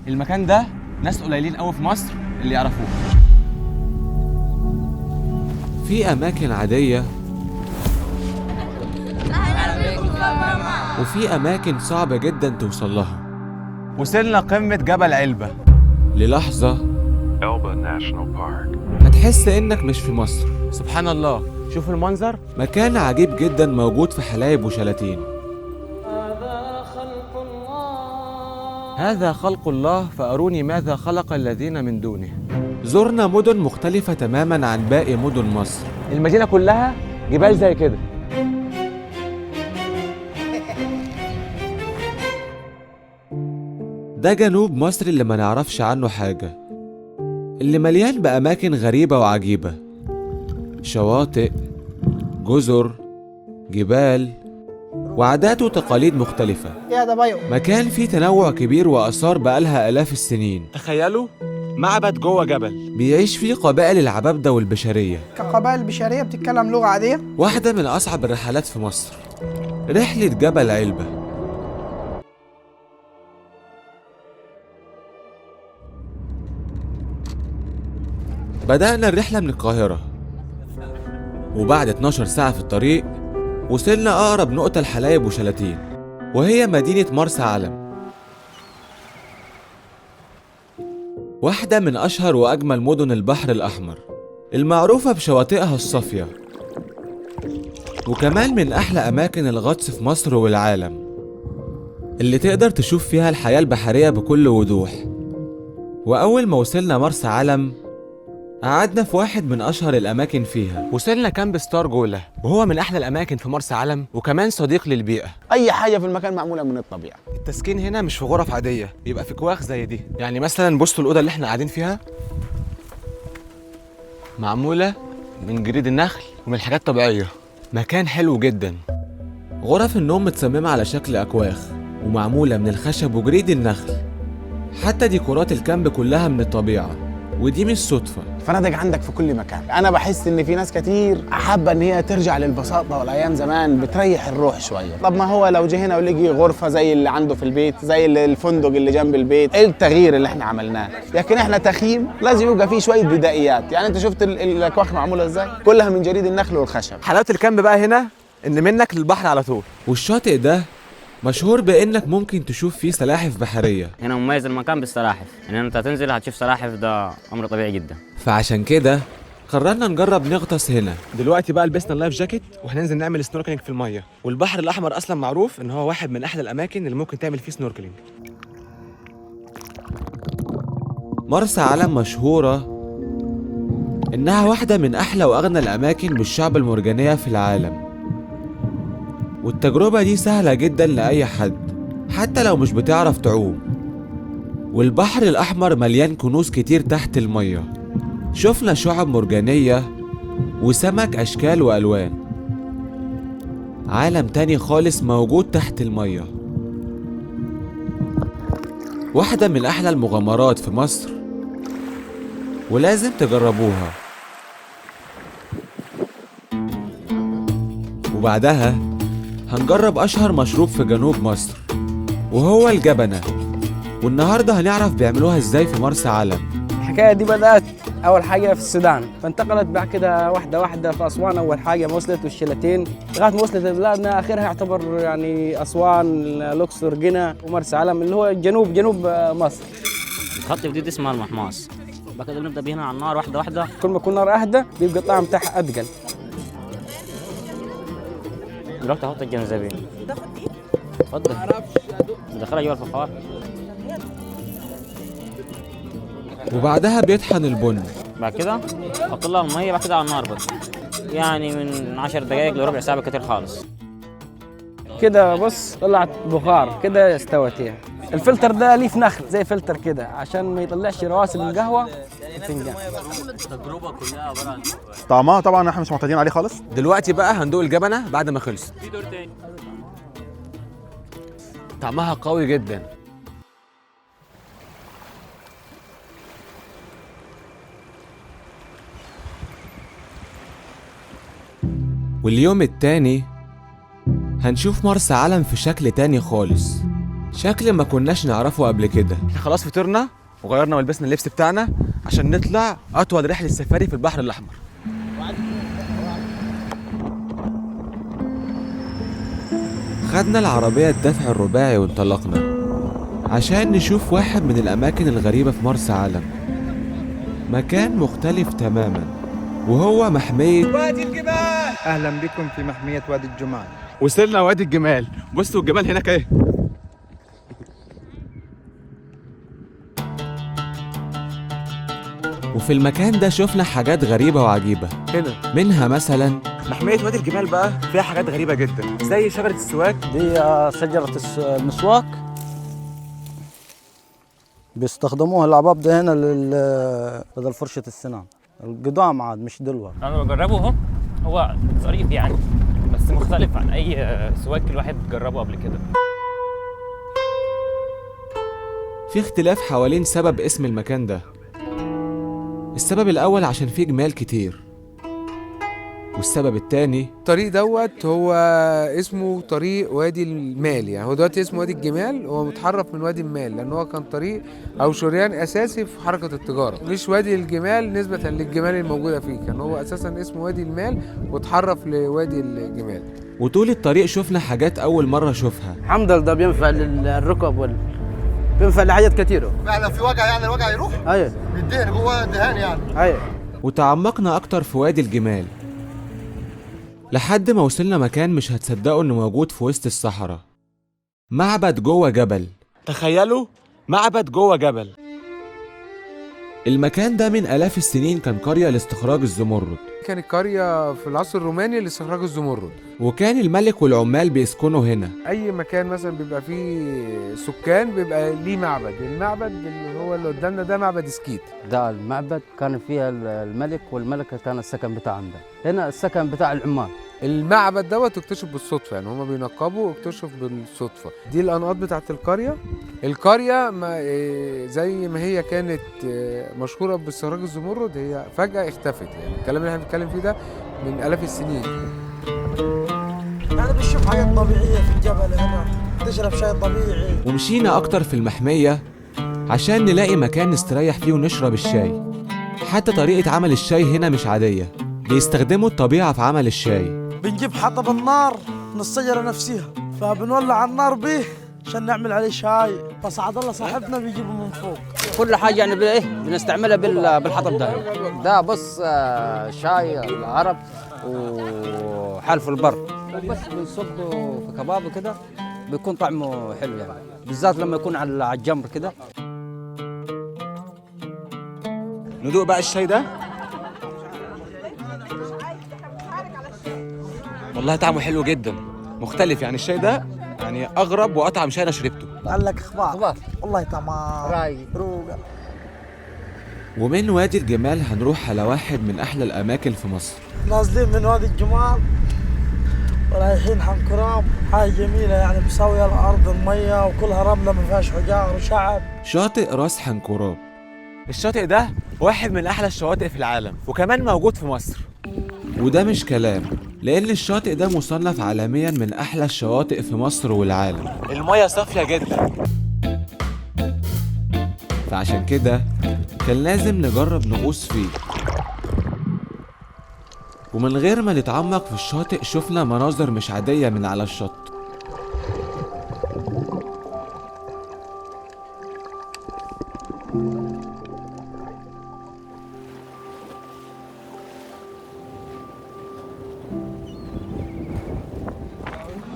المكان ده ناس قليلين قوي في مصر اللي يعرفوه. في أماكن عادية وفي أماكن صعبة جدا توصل لها. وصلنا قمة جبل علبة. للحظة Elba National Park. هتحس إنك مش في مصر. سبحان الله، شوف المنظر. مكان عجيب جدا موجود في حلايب وشلاتين. هذا خلق الله فأروني ماذا خلق الذين من دونه. زرنا مدن مختلفة تماما عن باقي مدن مصر. المدينة كلها جبال زي كده. ده جنوب مصر اللي ما نعرفش عنه حاجة، اللي مليان بأماكن غريبة وعجيبة، شواطئ، جزر، جبال، وعادات وتقاليد مختلفة. مكان فيه تنوع كبير وآثار بقالها آلاف السنين. تخيلوا معبد جوه جبل بيعيش فيه قبائل العبابدة والبشرية. كقبائل بشرية بتتكلم لغة عادية. واحدة من أصعب الرحلات في مصر، رحلة جبل علبة. بدأنا الرحلة من القاهرة، وبعد 12 ساعة في الطريق وصلنا أقرب نقطة لحلايب وشلاتين، وهي مدينة مرسى علم، واحدة من أشهر وأجمل مدن البحر الأحمر، المعروفة بشواطئها الصافية، وكمان من أحلى أماكن الغطس في مصر والعالم، اللي تقدر تشوف فيها الحياة البحرية بكل وضوح. وأول ما وصلنا مرسى علم قعدنا في واحد من أشهر الأماكن فيها. وصلنا كامب ستار جولة، وهو من أحلى الأماكن في مرسى علم، وكمان صديق للبيئة. اي حاجه في المكان معموله من الطبيعه. التسكين هنا مش في غرف عادية، بيبقى في كواخ زي دي. يعني مثلا بصوا الأوضة اللي احنا قاعدين فيها معمولة من جريد النخل ومن حاجات طبيعية. مكان حلو جدا. غرف النوم متصممة على شكل أكواخ ومعمولة من الخشب وجريد النخل. حتى ديكورات الكامب كلها من الطبيعة، ودي مش صدفة. فنادق عندك في كل مكان. انا بحس ان في ناس كتير حابه ان هي ترجع للبساطه والايام زمان، بتريح الروح شويه. طب ما هو لو جه هنا ولقي غرفه زي اللي عنده في البيت، زي الفندق اللي جنب البيت، ايه التغيير اللي احنا عملناه؟ لكن احنا تخييم لازم يبقى فيه شويه بدائيات. يعني انت شفت الاكواخ معموله ازاي؟ كلها من جريد النخل والخشب. حلاوة الكامب بقى هنا إن منك للبحر على طول. والشاطئ ده مشهور بإنك ممكن تشوف فيه سلاحف بحرية. هنا مميز المكان بالسلاحف، يعني انت تنزل هتشوف سلاحف، ده امر طبيعي جدا. فعشان كده قررنا نجرب نغطس هنا. دلوقتي بقى لبسنا اللايف جاكيت وهننزل نعمل سنوركلينج في المية. والبحر الأحمر أصلا معروف إن هو واحد من أحلى الأماكن اللي ممكن تعمل فيه سنوركلينج. مرسى علم مشهورة إنها واحدة من أحلى وأغنى الأماكن بالشعب المرجانية في العالم، والتجربة دي سهلة جدا لأي حد حتى لو مش بتعرف تعوم. والبحر الأحمر مليان كنوز كتير تحت المية. شفنا شعاب مرجانية وسمك أشكال وألوان، عالم تاني خالص موجود تحت المية. واحدة من أحلى المغامرات في مصر، ولازم تجربوها. وبعدها هنجرب أشهر مشروب في جنوب مصر، وهو الجبنة، والنهاردة هنعرف بيعملوها ازاي في مرسى علم. الحكاية دي بدأت أول حاجة في السودان، فانتقلت بعد كده واحدة واحدة في أسوان. أول حاجة ما وصلت والشلاتين لغاية ما وصلت لبلادنا. آخرها يعتبر يعني أسوان، الأقصر، قنا ومرسى علم اللي هو جنوب مصر. الخط الجديد اسمها المحماص. بعد كده بنبدا بيه هنا على النار واحده واحده. كل ما يكون نار أهدى بيبقى الطعم بتاعها أتقل. دلوقتي هحط الجنزبيل. اتفضل. ندخلها جوه الفخار. وبعدها بيطحن البن. بعد كده احط لها الميه، بعد كده على النار بس، يعني من 10 دقائق لربع ساعه كتير خالص. كده بص طلعت بخار كده استوت هي. الفلتر ده ليه في نخل زي فلتر كده عشان ما يطلعش رواسب القهوه الفنجان. التجربه كلها عباره عن طعمها طبعا احنا مش معتادين عليه خالص. دلوقتي بقى هندوق الجبنة بعد ما خلصت. في دور تاني. طعمها قوي جدا. واليوم التاني هنشوف مرسى علم في شكل تاني خالص. شكل ما كناش نعرفه قبل كده. احنا خلاص فطرنا وغيرنا ولبسنا اللبس بتاعنا عشان نطلع اطول رحله سفاري في البحر الاحمر. خدنا العربية الدفع الرباعي وانطلقنا عشان نشوف واحد من الأماكن الغريبة في مرسى علم، مكان مختلف تماما وهو محمية وادي الجمال. أهلا بكم في محمية وادي الجمال. وصلنا وادي الجمال، بصوا الجمال هناك اهي. وفي المكان ده شفنا حاجات غريبة وعجيبة، هنا منها مثلا محمية وادي الجمال بقى فيها حاجات غريبة جدا زي شجرة السواك. دي شجرة المسواك، بيستخدموها العباب ده هنا بدل فرشة السنان القدام عاد مش دلوقتي. انا بجربه اهو، هو ظريف يعني بس مختلف عن اي سواك الواحد جربه قبل كده. في اختلاف حوالين سبب اسم المكان ده. السبب الأول عشان فيه جمال كتير، والسبب التاني الطريق دوت هو اسمه طريق وادي المال، يعني هو دلوقتي اسمه وادي الجمال، هو متحرف من وادي المال لان هو كان طريق او شريان اساسي في حركه التجاره، مش وادي الجمال نسبه للجمال الموجوده فيه، كان هو اساسا اسمه وادي المال وتحرف لوادي الجمال. وطول الطريق شفنا حاجات أول مرة أشوفها. حمدل ده بينفع للركب بينفع لحاجات كتيرة. فعلا في وجع، يعني الوجع يروح؟ ايوه الدهن جوه دهان يعني. ايوه. وتعمقنا أكتر في وادي الجمال لحد ما وصلنا مكان مش هتصدقوا إنه موجود في وسط الصحراء، معبد جوه جبل. تخيلوا معبد جوه جبل. المكان ده من آلاف السنين كان قرية لاستخراج الزمرد، كانت قريه في العصر الروماني لاستخراج الزمرد، وكان الملك والعمال بيسكنوا هنا. اي مكان مثلا بيبقى فيه سكان بيبقى ليه معبد، المعبد اللي هو اللي قدامنا ده معبد سكيت. ده المعبد كان فيها الملك والملكة، كان السكن بتاعهم ده. هنا السكن بتاع العمال. المعبد دوت اكتشف بالصدفه، يعني هما بينقبوا واكتشف بالصدفه. دي الانقاض بتاعت القريه. القريه ما زي ما هي كانت مشهوره باستخراج الزمرد، هي فجاه اختفت. يعني الكلام اللي احنا بنتكلم فيه ده من الاف السنين. يعني بنشوف حاجات طبيعية في الجبل هنا، تشرب شاي طبيعي. ومشينا أكتر في المحمية عشان نلاقي مكان نستريح فيه ونشرب الشاي. حتى طريقة عمل الشاي هنا مش عادية، بيستخدموا الطبيعة في عمل الشاي. بنجيب حطب النار من الشجرة نفسها، فبنولع النار به عشان نعمل عليه شاي، بس عاد الله صاحبنا بيجيبه من فوق. كل حاجة يعني بنستعملها بالحطب ده. ده بص شاي العرب وحلف البر، بس بنصبه في كباب كده بيكون طعمه حلو يعني، بالذات لما يكون على الجمر كده. ندوق بقى الشاي ده. والله طعمه حلو جدا، مختلف يعني. الشاي ده يعني اغرب واطعم شاي انا شربته. قال لك اخبار والله تمام رايق روقه. ومن وادي الجمال هنروح على واحد من أحلى الأماكن في مصر. نازلين من وادي الجمال ورايحين حنكرام، حاجة جميلة يعني، مساوية الأرض المية وكلها رملة ما فيهاش حجار وشعب. شاطئ راس حنكراب. الشاطئ ده واحد من احلى الشواطئ في العالم، وكمان موجود في مصر. وده مش كلام، لأن الشاطئ ده مصنف عالميا من أحلى الشواطئ في مصر والعالم. المياه صافية جدا، فعشان كده كان لازم نجرب نغوص فيه. ومن غير ما نتعمق في الشاطئ شفنا مناظر مش عادية من على الشط.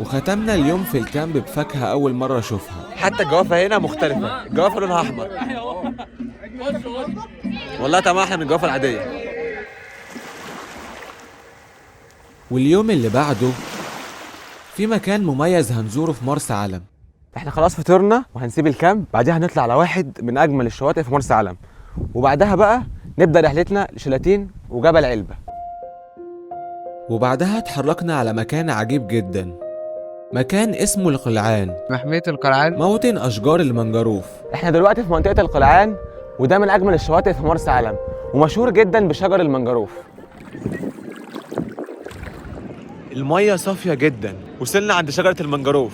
وختمنا اليوم في الكامب بفاكهة أول مرة أشوفها. حتى الجوافة هنا مختلفة، الجوافة لونها أحمر. والله طعمها أحلى من الجوافة العادية. واليوم اللي بعده في مكان مميز هنزوره في مرسى علم. احنا خلاص فطرنا وهنسيب الكامب، بعدها هنطلع على واحد من أجمل الشواطئ في مرسى علم، وبعدها بقى نبدأ رحلتنا لشلاتين وجبل علبة. وبعدها اتحركنا على مكان عجيب جدا، مكان اسمه القلعان، محميه القلعان، موطن أشجار المنجروف. احنا دلوقتي في منطقة القلعان، وده من أجمل الشواطئ في مرسى علم، ومشهور جدا بشجر المنجروف. المية صافية جدا. وصلنا عند شجرة المنجروف.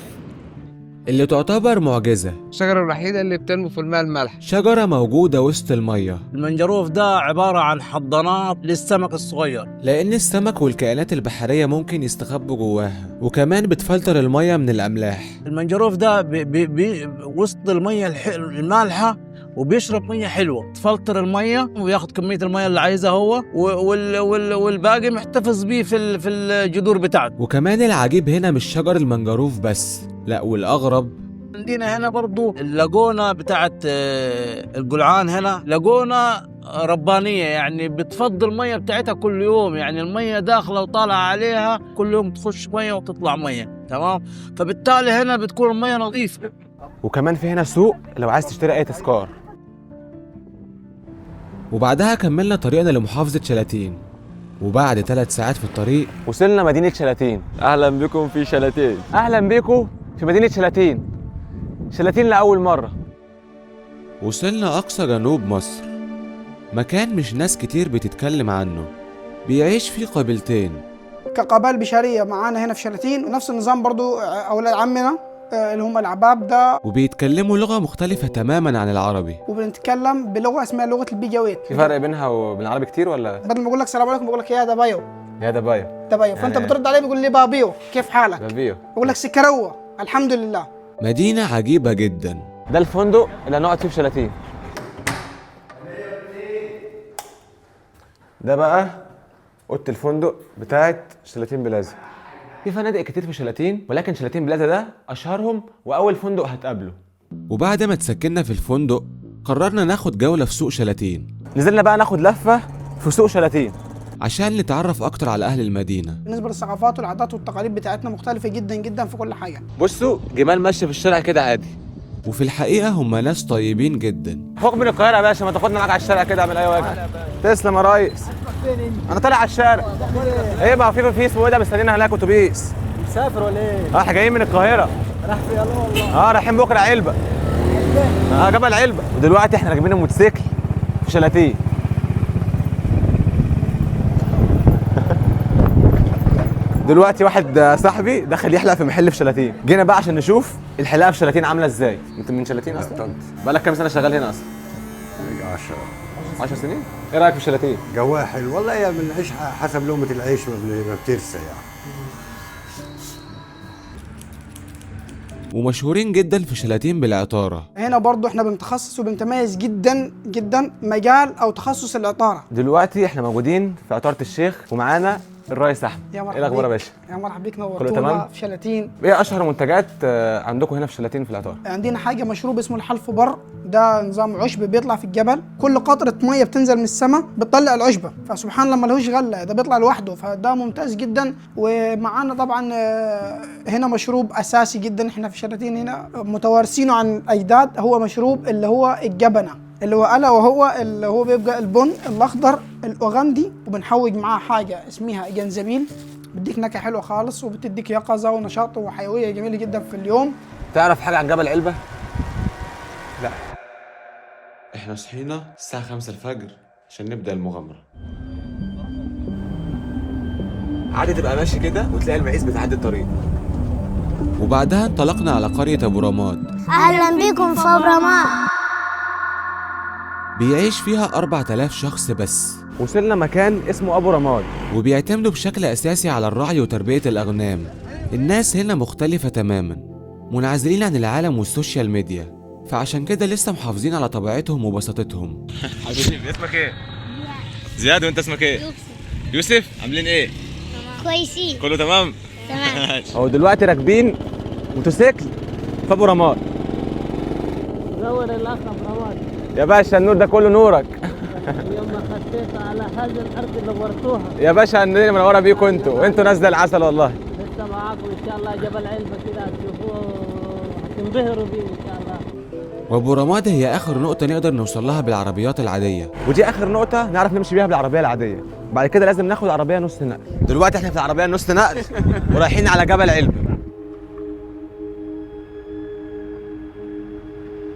اللي تعتبر معجزة. الشجرة الوحيدة اللي بتنمو في الماء المالح. شجرة موجودة وسط المية، المنجروف ده عبارة عن حضانات للسمك الصغير. لأن السمك والكائنات البحرية ممكن يستخبوا جواها، وكمان بتفلتر المية من الأملاح. المنجروف ده بي وسط المية المالحة وبيشرب مية حلوة، تفلتر المية وياخد كمية المية اللي عايزها هو والباقي محتفظ بيه في الجذور بتاعته. وكمان العجيب هنا مش شجر المنجروف بس، لا والأغرب عندنا هنا برضو اللاجونة بتاعت الجلعان، هنا لاجونة ربانية، يعني بتفضي المية بتاعتها كل يوم، يعني المية داخلة وطالعة عليها كل يوم، تخش مية وتطلع مية، تمام؟ فبالتالي هنا بتكون المية نظيفة. وكمان في هنا سوق لو عايز تشتري اي تذكار. وبعدها كملنا طريقنا لمحافظة شلاتين، وبعد 3 ساعات في الطريق وصلنا مدينة شلاتين. اهلا بكم في شلاتين. اهلا بيكم في مدينة شلاتين. شلاتين لأول مرة. وصلنا أقصى جنوب مصر، مكان مش ناس كتير بتتكلم عنه، بيعيش فيه قبيلتين كقبائل بشرية معانا هنا في شلاتين، ونفس النظام برضو أولاد عمنا اللي هم العباب ده، وبيتكلموا لغة مختلفة تماما عن العربي، وبنتكلم بلغة اسمها لغة البيجاويت. في فرق بينها وبين العربي كتير ولا؟ بدل ما بقول لك السلام عليكم بقول لك يا دبايو. يا دبايو. دبايو، فأنت بترد عليه بيقول لي بابيو كيف حالك؟ بابيو. بقول لك سكروة الحمد لله. مدينة عجيبة جدا. ده الفندق اللي هنقعد فيه في شلاتين. ده بقى اوضه الفندق بتاعت شلاتين بلازا. في فنادق كتير في شلاتين، ولكن شلاتين بلازا ده اشهرهم واول فندق هتقابله. وبعد ما تسكننا في الفندق قررنا ناخد جولة في سوق شلاتين. نزلنا بقى ناخد لفة في سوق شلاتين عشان نتعرف اكتر على اهل المدينة. بالنسبة للثقافات والعادات والتقاليد بتاعتنا مختلفة جدا جدا في كل حاجة. بصوا جمال ماشية في الشارع كده عادي، وفي الحقيقة هم ناس طيبين جدا. فوق من القاهرة يا باشا، ما تاخدنا معاك على الشارع كده اعمل اي واجب. تسلم يا ريس. انا طالع على الشارع. ايه بقى في اسمه ايه ده مستنينا هناك اتوبيس. مسافر ولا ايه؟ احنا جايين من القاهرة. راح في الله والله. رايحين بكرة علبة. جبل علبة. ودلوقتي احنا راكبين الموتوسيكل في شلاتين. دلوقتي واحد صاحبي دخل يحلق في محل في شلاتين، جينا بقى عشان نشوف الحلاقه في شلاتين عامله ازاي. انت من شلاتين اصلا؟ بقالك كام سنه شغال هنا اصلا؟ 10 سنين. ايه رايك في شلاتين؟ جواها حلو والله، يا بنعيش حسب لقمه العيش ما بترسى يعني. ومشهورين جدا في شلاتين بالعطارة. هنا برضو احنا بنتخصص وبنتميز جدا جدا مجال او تخصص العطارة. دلوقتي احنا موجودين في عطارة الشيخ ومعانا الريس احمد. ايه الاخبار يا باشا؟ يا مرحبا بيك، كله نورتونا تمام؟ في شلاتين. ايه اشهر منتجات عندكم هنا في شلاتين في العطارة؟ عندنا حاجه مشروب اسمه الحلف بر، ده نظام عشب بيطلع في الجبل، كل قطره ميه بتنزل من السماء بتطلع العشبه، فسبحان الله ملهوش غله، ده بيطلع لوحده، فده ممتاز جدا. ومعانا طبعا هنا مشروب اساسي جدا احنا في شلاتين هنا متوارثينه عن الاجداد، هو مشروب اللي هو الجبنه، اللي هو اللي هو بيبقى البن الاخضر الاوغندي، وبنحوج معاه حاجه اسمها جنزبيل، بديك نكهه حلوه خالص وبتديك يقظه ونشاط وحيويه جميله جدا في اليوم. تعرف حاجه عن جبل علبه؟ لا. احنا صحينا الساعة 5 الفجر عشان نبدأ المغامرة. عادي تبقى ماشي كده وتلاقي المعيز بتعدي الطريق. وبعدها انطلقنا على قرية أبو رماد. أهلا بكم في أبو رماد. بيعيش فيها 4000 شخص بس. وصلنا مكان اسمه أبو رماد، وبيعتمدوا بشكل أساسي على الرعي وتربية الأغنام. الناس هنا مختلفة تماما، منعزلين عن العالم والسوشيال ميديا، فعشان كده لسه محافظين على طبيعتهم وبساطتهم. حبيبي اسمك ايه؟ زياد. وانت اسمك ايه؟ يوسف. عاملين ايه؟ كويسين. كله تمام؟ تمام. هو دلوقتي راكبين موتوسيكل في أبو رماد. نور الأخ أبو رماد. يا باشا النور ده كله نورك. يوم ما خطيت على هذه الأرض اللي ورثوها. يا باشا الدنيا منوره بيكم انتوا ناس زي العسل والله. لسه معاكم إن شاء الله جبل علبة كده هتشوفوه هتنبهروا بيه إن شاء الله. وأبو رماد هي آخر نقطة نقدر نوصل لها بالعربيات العادية، ودي آخر نقطة نعرف نمشي بيها بالعربية العادية، بعد كده لازم ناخد عربية نص نقل. دلوقتي احنا في العربية نص نقل ورايحين على جبل علبة.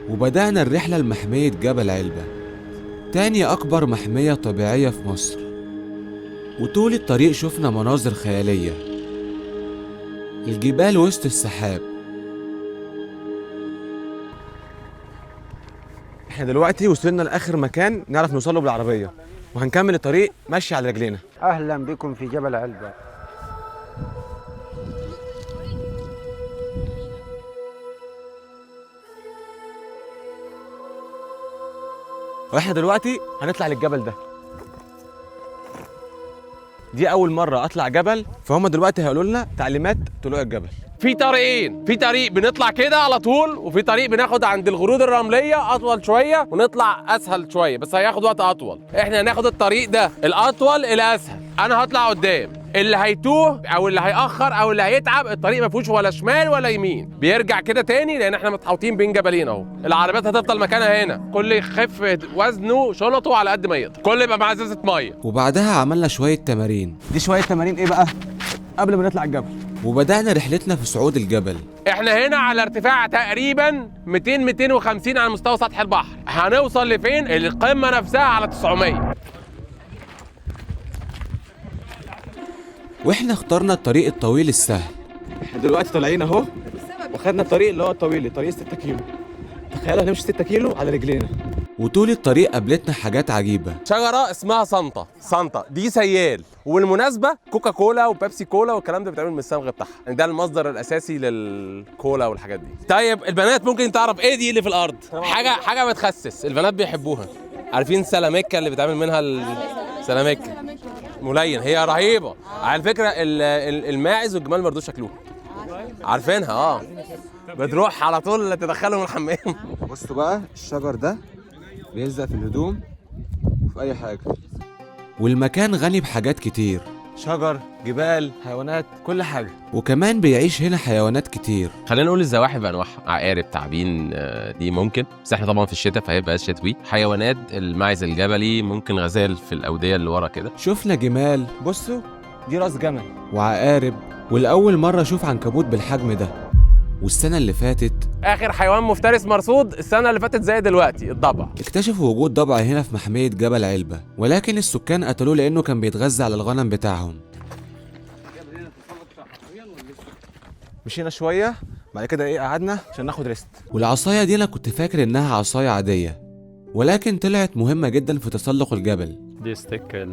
وبدأنا الرحلة لمحمية جبل علبة، تاني أكبر محمية طبيعية في مصر. وطول الطريق شفنا مناظر خيالية، الجبال وسط السحاب، احنا دلوقتي وصلنا لاخر مكان نعرف نوصله بالعربيه، وهنكمل الطريق ماشي على رجلينا. اهلا بكم في جبل علبه. واحنا دلوقتي هنطلع للجبل ده. دي اول مره اطلع جبل، فهم دلوقتي هيقولوا لنا تعليمات طلوع الجبل. في طريقين، في طريق بنطلع كده على طول، وفي طريق بناخد عند الغرود الرمليه اطول شويه ونطلع اسهل شويه، بس هياخد وقت اطول. احنا هناخد الطريق ده الاطول الى اسهل. انا هطلع قدام، اللي هيتوه او اللي هيأخر او اللي هيتعب الطريق ما فيهوش ولا شمال ولا يمين، بيرجع كده تاني لان احنا متحوطين بين جبلين اهو. العربيات هتفضل مكانها هنا، كل يخف وزنه شنطه على قد ما يقدر، كل يبقى معاه ازازه ميه. وبعدها عملنا شوية تمارين. دي شويه تمارين ايه بقى قبل ما نطلع الجبل، وبدأنا رحلتنا في صعود الجبل. احنا هنا على ارتفاع تقريبا 200-250 على مستوى سطح البحر. هنوصل لفين؟ القمه نفسها على 900. واحنا اخترنا الطريق الطويل السهل. احنا دلوقتي طالعين اهو، وخدنا الطريق اللي هو الطويل، الطريق 6 كيلو. تخيلوا هنمشي 6 كيلو على رجلينا. وطول الطريق قابلتنا حاجات عجيبة. شجره اسمها سانتا دي سيال، وبالمناسبه كوكا كولا وبيبسي كولا والكلام ده بيتعمل من الصمغ بتاعها، يعني ده المصدر الاساسي للكولا والحاجات دي. طيب البنات ممكن تعرف ايه دي اللي في الارض؟ حاجه بتخسس، البنات بيحبوها. عارفين سلاميكا اللي بيتعمل منها السلاميكا ملين، هي رهيبه على فكره. الماعز والجمال ما رضوش شكلوها، عارفينها بتروح على طول تدخلهم الحمام. بصوا بقى الشجر ده بيلزق في الهدوم وفي اي حاجه. والمكان غني بحاجات كتير، شجر، جبال، حيوانات، كل حاجه. وكمان بيعيش هنا حيوانات كتير. خلينا نقول الزواحف بانواعها، عقارب، تعابين، دي ممكن، بس احنا طبعا في الشتاء فهيبقى شتوي. حيوانات، الماعز الجبلي، ممكن غزال في الاوديه اللي ورا كده. شفنا جمال، بصوا دي راس جمل، وعقارب، والاول مره اشوف عنكبوت بالحجم ده. والسنه اللي فاتت اخر حيوان مفترس مرصود السنه اللي فاتت زي دلوقتي الضبع. اكتشفوا وجود ضبع هنا في محميه جبل علبه، ولكن السكان قتلوه لانه كان بيتغذى على الغنم بتاعهم. مشينا شويه بعد كده قعدنا عشان ناخد ريست. والعصايه دي انا كنت فاكر انها عصايه عاديه، ولكن طلعت مهمه جدا في تسلق الجبل. دي ستيك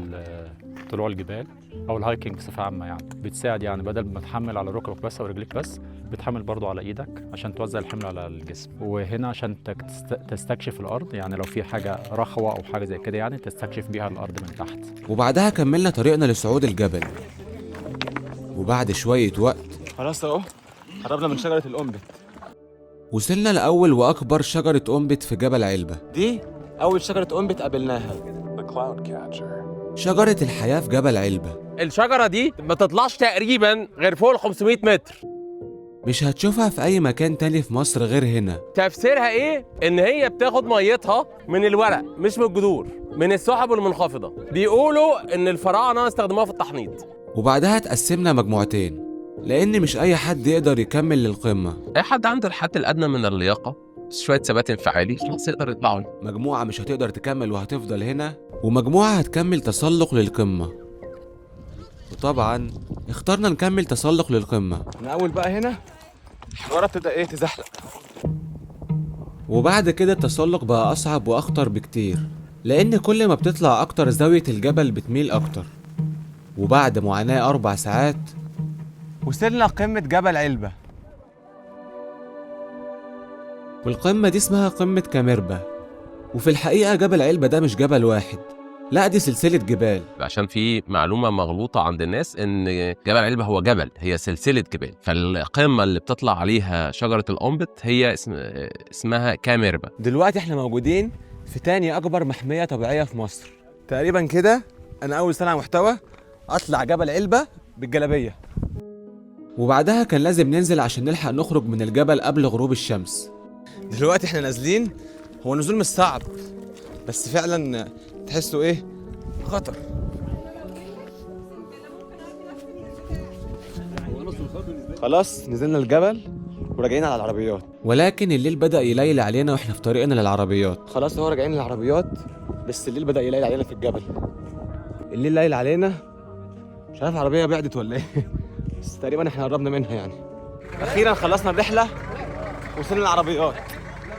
طلوع الجبال او الهايكنج بصفه عامه، يعني بتساعد، يعني بدل ما تحمل على ركبك بس او رجليك بس، بتحمل برضو على ايدك عشان توزع الحمل على الجسم. وهنا عشان تستكشف الارض، يعني لو في حاجه رخوه او حاجه زي كده يعني تستكشف بيها الارض من تحت. وبعدها كملنا طريقنا لصعود الجبل. وبعد شويه وقت خلاص اهو قربنا من شجره الأنبت. وصلنا لاول واكبر شجره أنبت في جبل علبه. دي اول شجره أنبت قابلناها، شجره الحياه في جبل علبه. الشجره دي ما تطلعش تقريبا غير فوق ال 500 متر، مش هتشوفها في اي مكان تاني في مصر غير هنا. تفسيرها ايه؟ ان هي بتاخد ميتها من الورق مش من الجذور، من السحب المنخفضه. بيقولوا ان الفراعنه استخدموها في التحنيط. وبعدها اتقسمنا مجموعتين، لان مش اي حد يقدر يكمل للقمه. اي حد عنده الحد الادنى من اللياقه، شويه ثبات انفعالي، خلاص يقدر يطلعوا. مجموعه مش هتقدر تكمل وهتفضل هنا، ومجموعه هتكمل تسلق للقمه. وطبعا اخترنا نكمل تسلق للقمه. من اول بقى هنا الحراره بتبدا تزحلق، وبعد كده التسلق بقى اصعب واخطر بكتير، لان كل ما بتطلع اكتر زاويه الجبل بتميل اكتر. وبعد معاناه 4 ساعات وصلنا قمه جبل علبه. والقمه دي اسمها قمه كاميربا. وفي الحقيقه جبل علبه ده مش جبل واحد، لا دي سلسلة جبال. عشان في معلومة مغلوطة عند الناس ان جبل علبة هو جبل، هي سلسلة جبال. فالقمة اللي بتطلع عليها شجرة الأنبت هي اسمها كاميربا. دلوقتي احنا موجودين في تاني أكبر محمية طبيعية في مصر تقريبا كده. أنا أول سنة محتوى أطلع جبل علبة بالجلابية. وبعدها كان لازم ننزل عشان نلحق نخرج من الجبل قبل غروب الشمس. دلوقتي احنا نازلين، هو نزول مش صعب بس فعلا تحسوا خطر. خلاص نزلنا الجبل وراجعين على العربيات، ولكن الليل بدأ يليل علينا واحنا في طريقنا للعربيات. خلاص هو راجعين للعربيات، بس الليل بدأ يليل علينا في الجبل. الليل ليل علينا، مش عارف العربية بعدت ولا بس تقريبا احنا قربنا منها يعني. أخيرا خلصنا الرحلة وصلنا العربيات.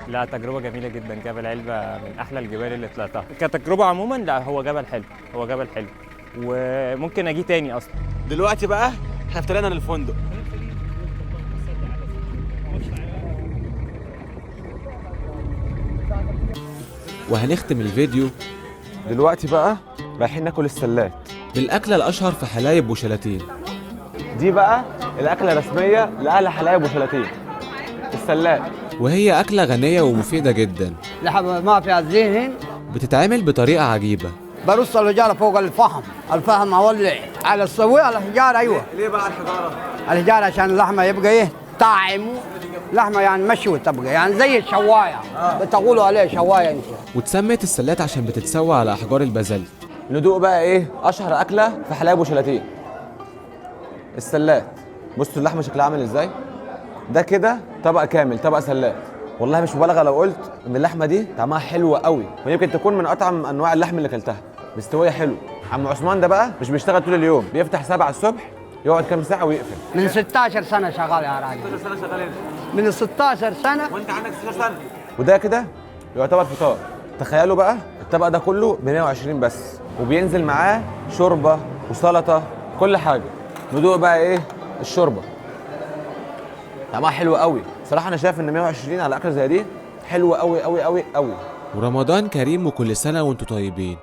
لا تجربة جميلة جدا. جبل علبة من أحلى الجبال اللي طلعتها كتجربة عموما. لا هو جبل حلو، هو جبل حلو وممكن أجي تاني أصلا. دلوقتي بقى احنا طلعنا للفندق. وهنختم الفيديو دلوقتي بقى رايحين ناكل السلات، بالأكلة الأشهر في حلايب وشلاتين. دي بقى الأكلة الرسمية لأهل حلايب وشلاتين، السلات. وهي أكلة غنية ومفيدة جدا. لحمة ما فيها زين، بتتعمل بطريقة عجيبة. برص الحجارة فوق الفحم أولع على السوي على الحجارة. أيوة. ليه بقى الحجارة؟ الحجارة عشان اللحمة يبقى إيه طعم، لحمة يعني مشوي تبقى يعني زي الشواية. بتقولوا عليه شواية انت. واتسمت السلات عشان بتتسوى على أحجار البازلت. ندوق بقى إيه أشهر أكلة في حلايب وشلاتين، السلات. بصوا اللحمة شكلها عامل إزاي؟ ده كده طبق كامل، طبق سلات. والله مش مبالغة لو قلت إن اللحمة دي طعمها حلو قوي، ويمكن تكون من أطعم أنواع اللحم اللي أكلتها، مستوية حلو. عم عثمان ده بقى مش بيشتغل طول اليوم، بيفتح 7 الصبح يقعد كام ساعة ويقفل. من 16 سنة شغال يا راجل. 16 سنة شغال هنا. من 16 سنة. وأنت عندك 16 سنة. وده كده يعتبر فطار. تخيلوا بقى الطبق ده كله ب 120 بس، وبينزل معاه شوربة وسلطة كل حاجة. ندوق بقى إيه الشوربة، طعمها حلو قوي. صراحة أنا شايف إن 120 على أكلة زي دي حلوة قوي قوي قوي قوي. ورمضان كريم وكل سنة وانتم طيبين.